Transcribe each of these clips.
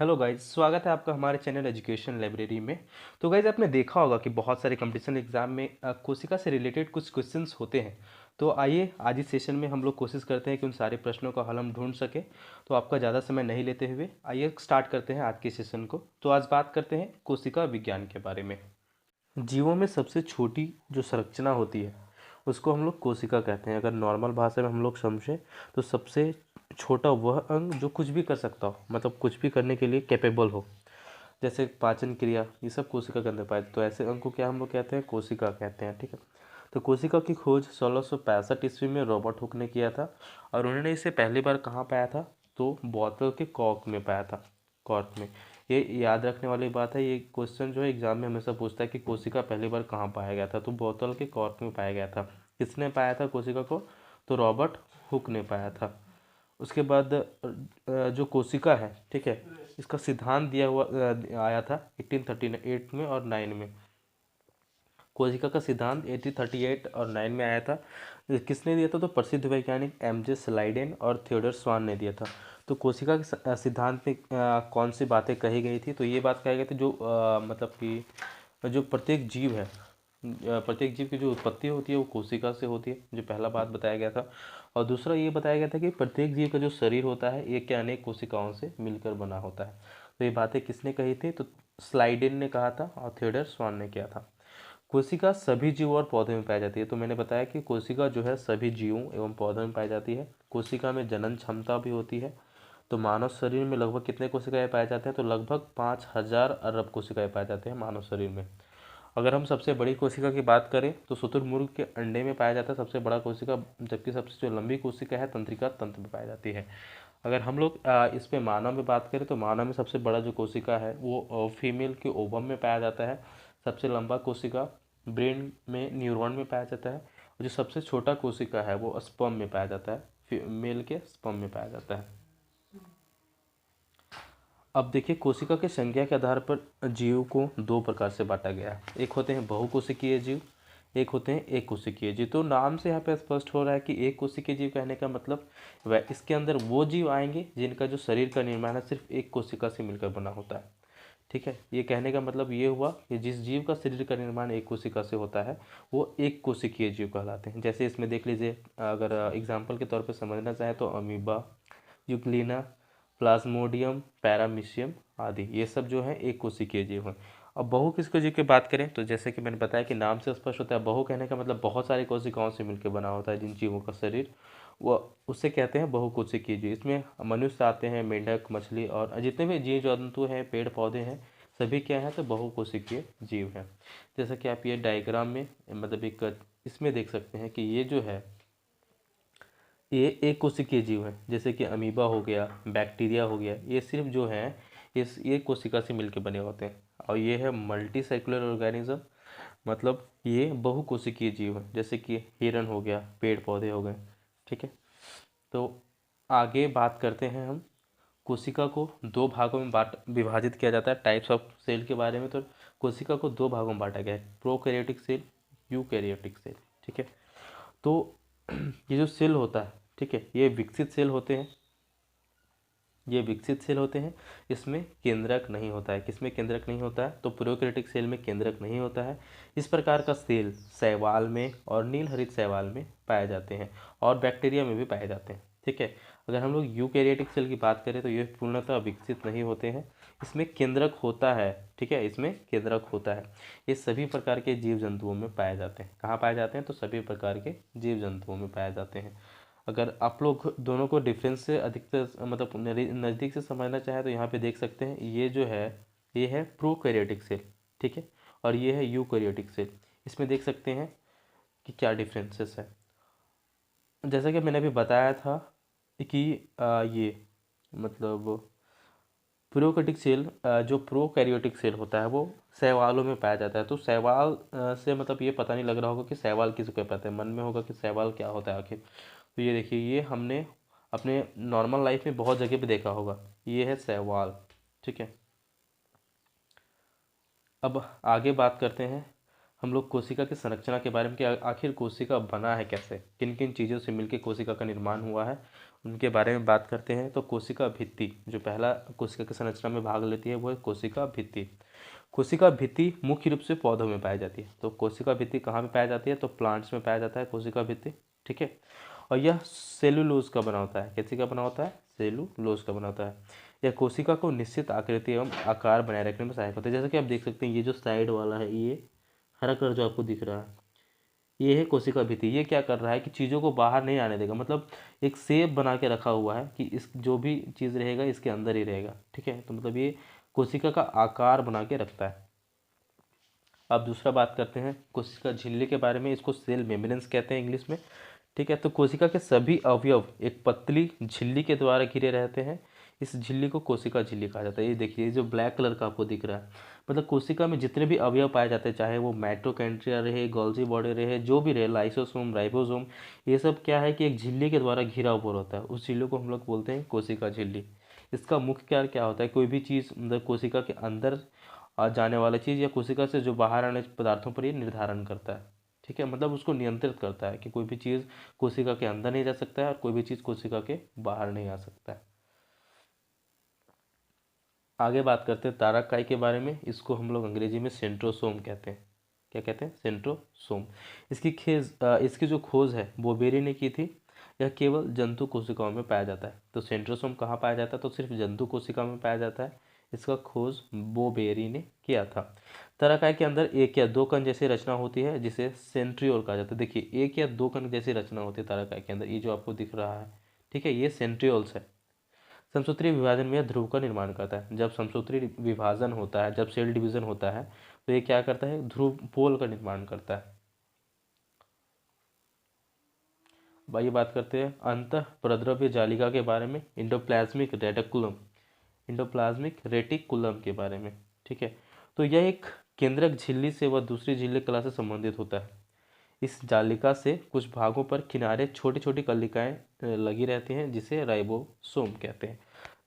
Hello guys, स्वागत है आपका हमारे चैनल एजुकेशन लाइब्रेरी में। तो गाइज आपने देखा होगा कि बहुत सारे कंपटीशन एग्जाम में कोशिका से रिलेटेड कुछ क्वेश्चंस होते हैं। तो आइए आज इस सेशन में हम लोग कोशिश करते हैं कि उन सारे प्रश्नों का हल हम ढूंढ सके। तो आपका ज़्यादा समय नहीं लेते हुए आइए स्टार्ट करते हैं आज के सेशन को। तो आज बात करते हैं कोशिका विज्ञान के बारे में। जीवों में सबसे छोटी जो संरचना होती है उसको हम लोग कोशिका कहते हैं। अगर नॉर्मल भाषा में हम लोग समझें तो सबसे छोटा वह अंग जो कुछ भी कर सकता हो, मतलब कुछ भी करने के लिए कैपेबल हो, जैसे पाचन क्रिया, ये सब कोशिका के अंदर पाए। तो ऐसे अंग को क्या हम लोग कहते हैं? कोशिका कहते हैं। ठीक है। तो कोशिका की खोज 1665 ईस्वी में रॉबर्ट हुक ने किया था। और उन्होंने इसे पहली बार कहाँ पाया था? तो बोतल के कॉर्क में पाया था। कॉर्क में। ये याद रखने वाली बात है। ये क्वेश्चन जो है एग्जाम में हमेशा पूछता है कि कोशिका पहली बार कहाँ पाया गया था। तो बोतल के कॉर्क में पाया गया था। किसने पाया था कोशिका को? तो रॉबर्ट हुक ने पाया था। उसके बाद जो कोशिका है, ठीक है, इसका सिद्धांत दिया हुआ आया था 1838 में और 9 में। कोशिका का सिद्धांत 1838 और 9 में आया था। किसने दिया था? तो प्रसिद्ध वैज्ञानिक एमजे स्लाइडेन और थियोडर स्वान ने दिया था। तो कोशिका के सिद्धांत में कौन सी बातें कही गई थी? तो ये बात कही गई थी जो मतलब कि जो प्रत्येक जीव है, प्रत्येक जीव की जो उत्पत्ति होती है वो कोशिका से होती है, जो पहला बात बताया गया था। और दूसरा ये बताया गया था कि प्रत्येक जीव का जो शरीर होता है ये क्या अनेक कोशिकाओं से मिलकर बना होता है। तो ये बातें किसने कही थी? तो स्लाइडेन ने कहा था और थियोडर स्वान ने किया था। कोशिका सभी जीवों और पौधों में पाई जाती है। तो मैंने बताया कि कोशिका जो है सभी जीवों एवं पौधों में पाई जाती है। कोशिका में जनन क्षमता भी होती है। तो मानव शरीर में लगभग कितने कोशिकाएं पाए जाते हैं? तो लगभग 5000 अरब कोशिकाएं पाए जाते हैं मानव शरीर में। अगर हम सबसे बड़ी कोशिका की बात करें तो शुतुरमुर्ग के अंडे में पाया जाता है सबसे बड़ा कोशिका, जबकि सबसे जो लंबी कोशिका है तंत्रिका तंत्र में पाई जाती है। अगर हम लोग इस पे मानव में बात करें तो मानव में सबसे बड़ा जो कोशिका है वो फीमेल के ओवम में पाया जाता है। सबसे लंबा कोशिका ब्रेन में न्यूरॉन में पाया जाता है। और जो सबसे छोटा कोशिका है वो स्पर्म में पाया जाता है, मेल के स्पर्म में पाया जाता है। अब देखिए, कोशिका के संख्या के आधार पर जीव को दो प्रकार से बांटा गया है। एक होते हैं बहुकोशिकीय जीव, एक होते हैं एक कोशिकीय जीव। तो नाम से यहाँ पे स्पष्ट हो रहा है कि एक कोशिकीय जीव कहने का मतलब वह इसके अंदर वो जीव आएंगे जिनका जो शरीर का निर्माण है सिर्फ एक कोशिका से मिलकर बना होता है। ठीक है। ये कहने का मतलब ये हुआ कि जिस जीव का शरीर का निर्माण एक कोशिका से होता है वो एक कोशिकीय जीव कहलाते हैं। जैसे इसमें देख लीजिए, अगर एग्जाम्पल के तौर पर समझना चाहे तो अमीबा, यूक्लिना, प्लाज्मोडियम, पैरामीशियम आदि, ये सब जो है एक कोशिकीय जीव हैं। अब बहु किसको जीव की बात करें तो जैसे कि मैंने बताया कि नाम से स्पष्ट होता है, बहु कहने का मतलब बहुत सारी कोशिकाओं से मिलकर बना होता है जिन जीवों का शरीर, वो उससे कहते हैं बहुकोशिकीय जीव। इसमें मनुष्य आते हैं, मेंढक, मछली और जितने भी जीव जंतु हैं, पेड़ पौधे हैं, सभी क्या है? तो बहुकोशिकीय जीव हैं। जैसा कि आप ये डायग्राम में मतलब एक इसमें देख सकते हैं कि ये जो है ये एक कोशिकीय जीव है। जैसे कि अमीबा हो गया, बैक्टीरिया हो गया, ये सिर्फ जो है इस एक कोशिका से मिलकर बने होते हैं। और ये है मल्टी सेक्युलर ऑर्गेनिज्म, मतलब ये बहुकोशिकीय जीव है। जैसे कि हिरन हो गया, पेड़ पौधे हो गए। ठीक है। तो आगे बात करते हैं हम कोशिका को दो भागों में बांट विभाजित किया जाता है टाइप्स ऑफ सेल के बारे में। तो कोशिका को दो भागों में बांटा गया है, प्रोकैरियोटिक सेल, यूकैरियोटिक सेल। ठीक है। तो ये जो सेल होता है, ठीक है, ये विकसित सेल होते हैं। ये विकसित सेल होते हैं, इसमें केंद्रक नहीं होता है। किसमें केंद्रक नहीं होता है? तो प्रोकैरियोटिक सेल में केंद्रक नहीं होता है। इस प्रकार का सेल शैवाल में और नील हरित शैवाल में पाए जाते हैं और बैक्टीरिया में भी पाए जाते हैं। ठीक है। अगर हम लोग यूकैरियोटिक सेल की बात करें तो ये पूर्णतः विकसित नहीं होते हैं, इसमें केंद्रक होता है। ठीक है, इसमें केंद्रक होता है। ये सभी प्रकार के जीव जंतुओं में पाए जाते हैं। कहाँ पाए जाते हैं? तो सभी प्रकार के जीव जंतुओं में पाए जाते हैं। अगर आप लोग दोनों को डिफरेंस से अधिकतर मतलब नज़दीक से समझना चाहें तो यहाँ पे देख सकते हैं, ये जो है ये है प्रोकैरियोटिक सेल। ठीक है। और ये है यूकैरियोटिक सेल। इसमें देख सकते हैं कि क्या डिफरेंसेस है। जैसा कि मैंने अभी बताया था कि ये मतलब प्रोकैरियोटिक सेल, जो प्रोकैरियोटिक सेल होता है वो शैवालों में पाया जाता है। तो शैवाल से मतलब ये पता नहीं लग रहा होगा कि शैवाल किसको कहते हैं, मन में होगा कि शैवाल क्या होता है आखिर। तो ये देखिए, ये हमने अपने नॉर्मल लाइफ में बहुत जगह पे देखा होगा, ये है शैवाल। ठीक है। अब आगे बात करते हैं हम लोग कोशिका की संरचना के बारे में कि आखिर कोशिका बना है कैसे, किन किन चीज़ों से मिलकर कोशिका का निर्माण हुआ है, उनके बारे में बात करते हैं। तो कोशिका भित्ति जो पहला कोशिका की संरचना में भाग लेती है वो है कोशिका भित्ति। कोशिका भित्ति मुख्य रूप से पौधों में पाई जाती है। तो कोशिका भित्ति कहाँ पे पाई जाती है, तो प्लांट्स में पाया जाता है कोशिका भित्ति, ठीक है। और यह सेलुलोज का बना होता है। कैसे का बना होता है, सेलुलोज का बना होता है। यह कोशिका को निश्चित आकृति एवं आकार बनाए रखने में सहायक होता है। जैसे कि आप देख सकते हैं ये जो साइड वाला है, ये हरा कलर जो आपको दिख रहा है, ये है कोशिका भित्ति। ये क्या कर रहा है कि चीज़ों को बाहर नहीं आने देगा, मतलब एक शेप बना के रखा हुआ है कि इस जो भी चीज़ रहेगा इसके अंदर ही रहेगा, ठीक है। तो मतलब ये कोशिका का आकार बना के रखता है। अब दूसरा बात करते हैं कोशिका झिल्ली के बारे में। इसको सेल मेम्ब्रेन्स कहते हैं इंग्लिश में, ठीक है। तो कोशिका के सभी अवयव एक पतली झिल्ली के द्वारा घिरे रहते हैं। इस झिल्ली को कोशिका झिल्ली कहा जाता है। ये देखिए, ये जो ब्लैक कलर का आपको दिख रहा है, मतलब कोशिका में जितने भी अवयव पाए जाते हैं, चाहे वो माइटोकॉन्ड्रिया रहे, गोल्गी बॉडी रहे, जो भी रहे, लाइसोसोम, राइबोसोम, ये सब क्या है कि एक झिल्ली के द्वारा घिरा हुआ रहता है। उस झिल्ली को हम लोग बोलते हैं कोशिका झिल्ली। इसका मुख्य कार्य क्या होता है, कोई भी चीज़ मतलब कोशिका के अंदर जाने वाला चीज़ या कोशिका से जो बाहर आने पदार्थों पर ये निर्धारण करता है, ठीक है। मतलब उसको नियंत्रित करता है कि कोई भी चीज़ कोशिका के अंदर नहीं जा सकता है और कोई भी चीज़ कोशिका के बाहर नहीं आ सकता है। आगे बात करते हैं तारक के बारे में। इसको हम लोग अंग्रेजी में सेंट्रोसोम कहते हैं। क्या कहते हैं, सेंट्रोसोम। इसकी जो खोज है बोबेरी ने की थी। यह केवल जंतु कोशिकाओं में पाया जाता है। तो सेंट्रोसोम कहाँ पाया जाता है, तो सिर्फ जंतु कोशिका में पाया जाता है। इसका खोज बोबेरी ने किया था। तारक के अंदर एक या दो कण जैसी रचना होती है जिसे सेंट्रियोल कहा जाता है। देखिए, एक या दो कण जैसी रचना होती है तारक के अंदर। ये जो आपको दिख रहा है, ठीक है, ये सेंट्रियोल्स है। समसूत्री विभाजन में यह ध्रुव का निर्माण करता है। जब समसूत्री विभाजन होता है, जब सेल डिवीजन होता है, तो ये क्या करता है, ध्रुव पोल का निर्माण करता है। आइए बात करते हैं अंतः प्रद्रव्य जालिका के बारे में, इंडोप्लाज्मिक रेटिकुलम, इंडोप्लाज्मिक रेटिकुलम के बारे में, ठीक है। तो यह एक केंद्रक झिल्ली से व दूसरी झिल्ली कला से संबंधित होता है। इस जालिका से कुछ भागों पर किनारे छोटी छोटी कलिकाएं लगी रहती हैं जिसे राइबोसोम कहते हैं।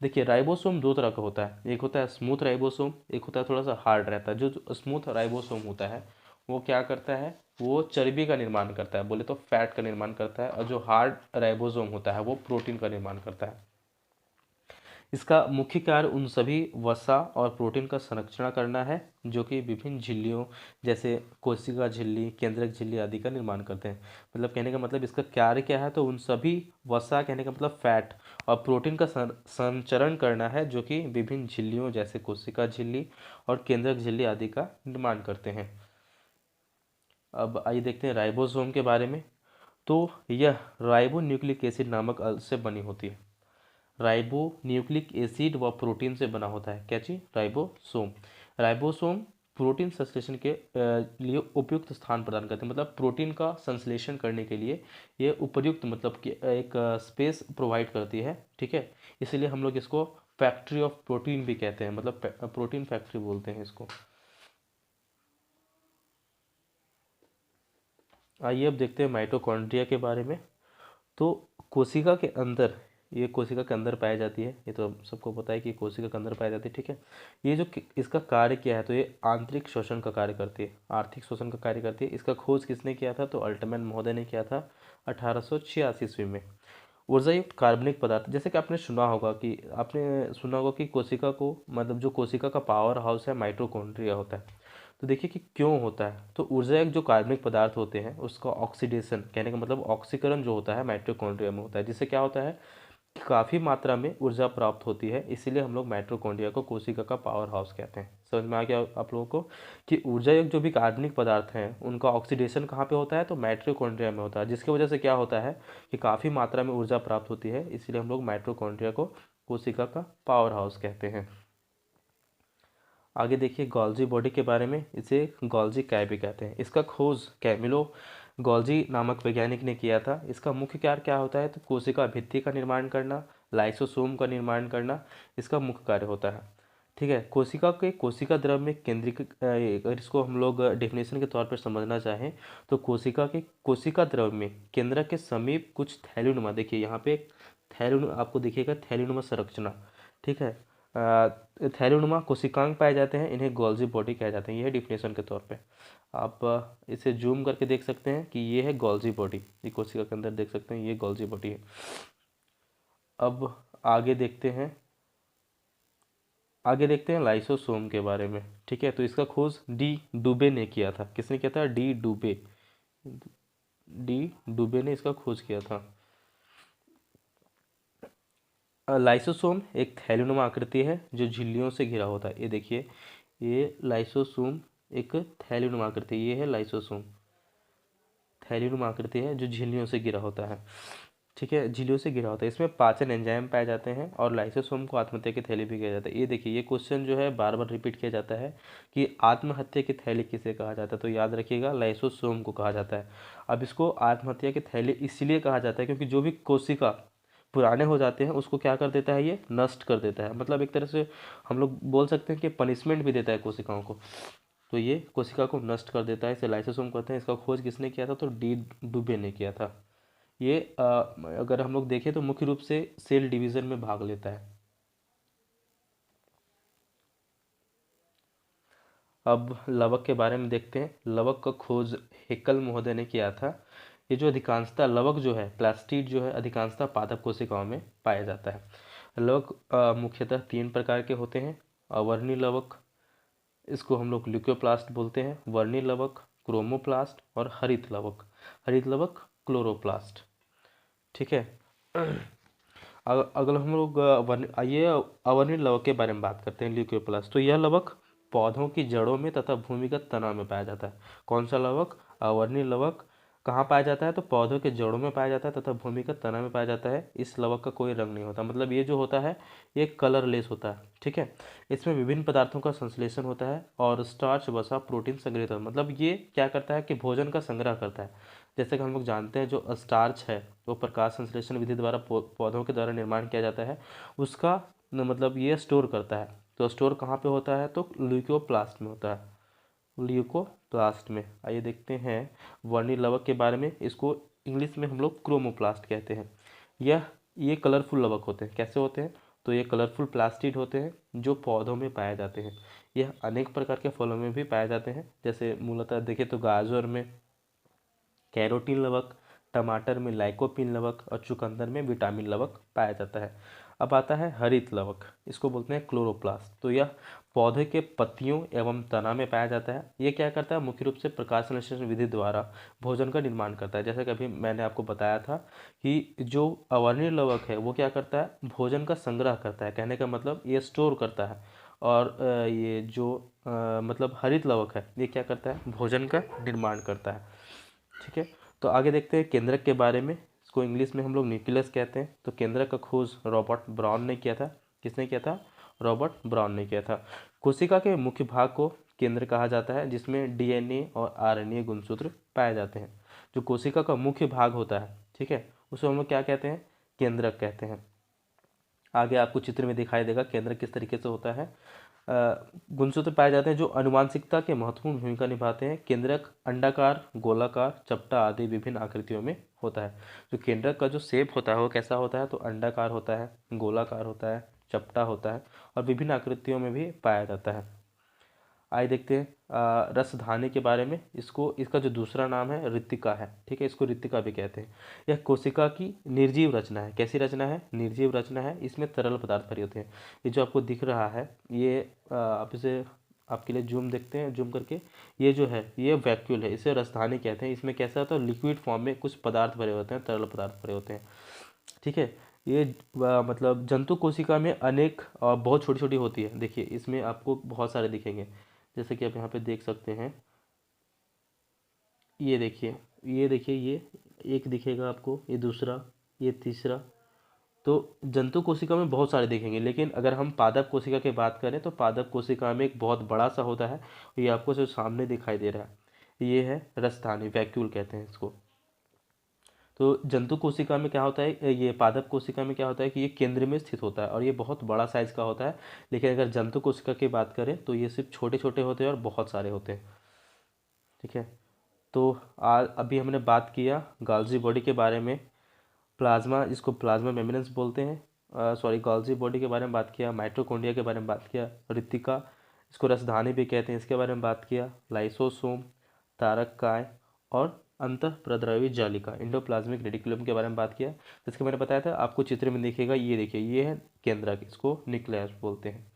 देखिए, राइबोसोम दो तरह का होता है। एक होता है स्मूथ राइबोसोम, एक होता है थोड़ा सा हार्ड रहता है। जो स्मूथ राइबोसोम होता है वो क्या करता है, वो चर्बी का निर्माण करता है, बोले तो फैट का निर्माण करता है। और जो हार्ड राइबोसोम होता है वो प्रोटीन का निर्माण करता है। इसका मुख्य कार्य उन सभी वसा और प्रोटीन का संरक्षण करना है जो कि विभिन्न झिल्लियों जैसे कोशिका झिल्ली, केंद्रक झिल्ली आदि का निर्माण करते हैं। मतलब कहने का मतलब इसका कार्य क्या है, तो उन सभी वसा कहने का मतलब फैट और प्रोटीन का संचरण करना है जो कि विभिन्न झिल्लियों जैसे कोशिका झिल्ली और केंद्रक झिल्ली आदि का निर्माण करते हैं। अब आइए देखते हैं राइबोसोम के बारे में। तो यह राइबो न्यूक्लिक एसिड नामक अल्प से बनी होती है। राइबो न्यूक्लिक एसिड व प्रोटीन से बना होता है। क्या चीज, राइबोसोम। राइबोसोम प्रोटीन संश्लेषण के लिए उपयुक्त स्थान प्रदान करते हैं। मतलब प्रोटीन का संश्लेषण करने के लिए ये उपयुक्त मतलब कि एक स्पेस प्रोवाइड करती है, ठीक है। इसलिए हम लोग इसको फैक्ट्री ऑफ प्रोटीन भी कहते हैं, मतलब प्रोटीन फैक्ट्री बोलते हैं इसको। आइए अब देखते हैं माइटोकॉन्ड्रिया के बारे में। तो कोशिका के अंदर, ये कोशिका के अंदर पाई जाती है, ये तो सबको पता है कि कोशिका के अंदर पाई जाती है, ठीक है। ये जो इसका कार्य क्या है, तो ये आंतरिक शोषण का कार्य करती है, आर्थिक शोषण का कार्य करती है। इसका खोज किसने किया था, तो अल्टमैन महोदय ने किया था 1886 ईस्वी में। ऊर्जायुक्त कार्बनिक पदार्थ, जैसे कि आपने सुना होगा कि कोशिका को मतलब जो कोशिका का पावर हाउस है माइटोकॉन्ड्रिया होता है। तो देखिए कि क्यों होता है, तो ऊर्जायुक्त जो कार्बनिक पदार्थ होते हैं उसका ऑक्सीडेशन कहने का मतलब ऑक्सीकरण जो होता है माइटोकॉन्ड्रिया में होता है, जिससे क्या होता है कि काफ़ी मात्रा में ऊर्जा प्राप्त होती है। इसीलिए हम लोग माइटोकॉन्ड्रिया को कोशिका का पावर हाउस कहते हैं। समझ में आ गया आप लोगों को कि ऊर्जायुक्त जो भी कार्बनिक पदार्थ हैं उनका ऑक्सीडेशन कहाँ पे होता है, तो माइटोकॉन्ड्रिया में होता है, जिसकी वजह से क्या होता है कि काफ़ी मात्रा में ऊर्जा प्राप्त होती है। इसीलिए हम लोग माइटोकॉन्ड्रिया को कोशिका का पावर हाउस कहते हैं। आगे देखिए गोल्जी बॉडी के बारे में। इसे गोल्जी काय भी कहते हैं। इसका खोज कैमिलो गोल्जी नामक वैज्ञानिक ने किया था। इसका मुख्य कार्य क्या होता है, तो कोशिका भित्ति का निर्माण करना, लाइसोसोम का निर्माण करना इसका मुख्य कार्य होता है, ठीक है। कोशिका के कोशिका द्रव में केंद्रिक अगर इसको हम लोग डेफिनेशन के तौर पर समझना चाहें तो कोशिका के कोशिका द्रव में केंद्रक के समीप कुछ थैलीनुमा, देखिए यहाँ पे एक थैलीनुमा आपको दिखेगा, थैलीनुमा संरचना, ठीक है। थैलीनुमा कोशिकांग पाए जाते हैं, इन्हें गोल्जी बॉडी कहा जाते हैं। ये है डिफिनेशन के तौर पे। आप इसे जूम करके देख सकते हैं कि ये है गोल्जी बॉडी, ये कोशिका के अंदर देख सकते हैं, ये गोल्जी बॉडी है। अब आगे देखते हैं, लाइसोसोम के बारे में। ठीक है, तो इसका खोज डी डुबे ने किया था। किसने किया था? डी डुबे ने इसका खोज किया था। लाइसोसोम एक थैलीनुमा आकृति है जो झिल्लियों से घिरा होता है। ये देखिए, ये लाइसोसोम एक थैलीनुमा आकृति, ये है लाइसोसोम, थैलीनुमा आकृति है जो झिल्लियों से घिरा होता है। ठीक है, झिल्लियों से घिरा होता है। इसमें पाचन एंजाइम पाए जाते हैं और लाइसोसोम को आत्महत्या की थैली भी कहा जाता है। ये देखिए, ये क्वेश्चन जो है बार बार रिपीट किया जाता है कि आत्महत्या की थैली किसे कहा जाता है, तो याद रखिएगा लाइसोसोम को कहा जाता है। अब इसको आत्महत्या की थैली इसलिए कहा जाता है क्योंकि जो भी कोशिका पुराने हो जाते हैं उसको क्या कर देता है, ये नष्ट कर देता है। मतलब एक तरह से हम लोग बोल सकते हैं कि पनिशमेंट भी देता है कोशिकाओं को, तो ये कोशिका को नष्ट कर देता है, इसे लाइसोसोम कहते हैं। इसका खोज किसने किया था? तो डी डुबे ने किया था। ये अगर हम लोग देखें तो मुख्य रूप से सेल डिवीजन में भाग लेता है। अब लवक के बारे में देखते हैं। लवक का खोज हेक्कल महोदय ने किया था। ये जो अधिकांशतः लवक जो है, प्लास्टिड जो है, अधिकांशतः पादप कोशिकाओं में पाया जाता है। लवक मुख्यतः 3 प्रकार के होते हैं। अवर्णी लवक, इसको हम लोग ल्यूकोप्लास्ट बोलते हैं, वर्णी लवक, क्रोमोप्लास्ट और हरित लवक। हरित लवक क्लोरोप्लास्ट। ठीक है, अगर हम लोग ये अवर्णी लवक के बारे में बात करते हैं, ल्यूकोप्लास्ट, तो यह लवक पौधों की जड़ों में तथा भूमिगत तना में पाया जाता है। कौन सा लवक? अवर्णी लवक। कहाँ पाया जाता है? तो पौधों के जड़ों में पाया जाता है तथा भूमिगत तना में पाया जाता है। इस लवक का कोई रंग नहीं होता, मतलब ये जो होता है ये कलरलेस होता है। ठीक है, इसमें विभिन्न पदार्थों का संश्लेषण होता है और स्टार्च, वसा, प्रोटीन संग्रहित होता है। मतलब ये क्या करता है कि भोजन का संग्रह करता है। जैसे कि हम लोग जानते हैं जो स्टार्च है वो प्रकाश संश्लेषण विधि द्वारा पौधों के द्वारा निर्माण किया जाता है, उसका मतलब ये स्टोर करता है। तो स्टोर कहाँ पे होता है? तो ल्यूकोप्लास्ट में होता है, ल्यूकोप्लास्ट में। आइए देखते हैं वर्णी लवक के बारे में। इसको इंग्लिश में हम लोग क्रोमोप्लास्ट कहते हैं। ये कलरफुल लवक होते हैं। कैसे होते हैं? तो ये कलरफुल प्लास्टिड होते हैं जो पौधों में पाए जाते हैं। यह अनेक प्रकार के फलों में भी पाए जाते हैं, जैसे मूलतः देखें तो गाजर में कैरोटीन लवक, टमाटर में लाइकोपीन लवक और चुकंदर में विटामिन लवक पाया जाता है। अब आता है हरित लवक, इसको बोलते हैं क्लोरोप्लास्ट। तो यह पौधे के पत्तियों एवं तना में पाया जाता है। ये क्या करता है? मुख्य रूप से प्रकाश संश्लेषण विधि द्वारा भोजन का निर्माण करता है। जैसे कि अभी मैंने आपको बताया था कि जो अवर्णीय लवक है वो क्या करता है? भोजन का संग्रह करता है। कहने का मतलब ये स्टोर करता है। और ये जो मतलब हरित लवक है ये क्या करता है? भोजन का निर्माण करता है। ठीक है, तो आगे देखते हैं केंद्रक के बारे में। इसको इंग्लिश में हम लोग न्यूक्लियस कहते हैं। तो केंद्रक का खोज रॉबर्ट ब्राउन ने किया था। किसने किया था? रॉबर्ट ब्राउन ने किया था। कोशिका के मुख्य भाग को केंद्र कहा जाता है, जिसमें डीएनए और आरएनए गुणसूत्र पाए जाते हैं। जो कोशिका का मुख्य भाग होता है, ठीक है, उसे हम लोग क्या कहते हैं? केंद्रक कहते हैं। आगे आपको चित्र में दिखाई देगा केंद्रक किस तरीके से होता है। गुणसूत्र पाए जाते हैं जो आनुवांशिकता के महत्वपूर्ण भूमिका निभाते हैं। केंद्रक अंडाकार, गोलाकार, चपटा आदि विभिन्न आकृतियों में होता है। जो केंद्रक का जो शेप होता है वो कैसा होता है? तो अंडाकार होता है, गोलाकार होता है, चपटा होता है और विभिन्न आकृतियों में भी पाया जाता है। आइए देखते हैं रसधानी के बारे में। इसका जो दूसरा नाम है रिक्तिका है। ठीक है, इसको रिक्तिका भी कहते हैं। यह कोशिका की निर्जीव रचना है। कैसी रचना है? निर्जीव रचना है। इसमें तरल पदार्थ भरे होते हैं। ये जो आपको दिख रहा है ये आप इसे आपके लिए जूम देखते हैं, जूम करके। ये जो है ये वैक्यूल है, इसे रसधानी कहते हैं। इसमें कैसा होता है? लिक्विड फॉर्म में कुछ पदार्थ भरे होते हैं, तरल पदार्थ भरे होते हैं। ठीक है, ये मतलब जंतु कोशिका में अनेक बहुत छोटी छोटी होती है। देखिए इसमें आपको बहुत सारे दिखेंगे, जैसे कि आप यहाँ पे देख सकते हैं। ये देखिए, ये एक दिखेगा आपको, ये दूसरा, ये तीसरा। तो जंतु कोशिका में बहुत सारे दिखेंगे, लेकिन अगर हम पादप कोशिका की बात करें तो पादप कोशिका में एक बहुत बड़ा सा होता है। ये आपको जो सामने दिखाई दे रहा है ये है रसधानी, वैक्यूल कहते हैं इसको। तो जंतु कोशिका में क्या होता है, ये पादप कोशिका में क्या होता है कि ये केंद्र में स्थित होता है और ये बहुत बड़ा साइज का होता है। लेकिन अगर जंतु कोशिका की बात करें तो ये सिर्फ छोटे छोटे होते हैं और बहुत सारे होते हैं। ठीक है, तो अभी हमने बात किया गाल्जी बॉडी के बारे में। प्लाज्मा, इसको प्लाज्मा मेम्ब्रेन्स बोलते हैं। गोल्जी बॉडी के बारे में बात किया, माइटोकॉन्ड्रिया के बारे में बात किया, रितिका इसको रसधानी भी कहते हैं इसके बारे में बात किया, लाइसोसोम, तारककाय और अंतःप्रद्रवी जालिका इंडोप्लाज्मिक रेटिकुलम के बारे में बात किया, जिसके मैंने बताया था। आपको चित्र में देखिएगा, ये देखिए ये है केंद्रक, इसको न्यूक्लियस बोलते हैं।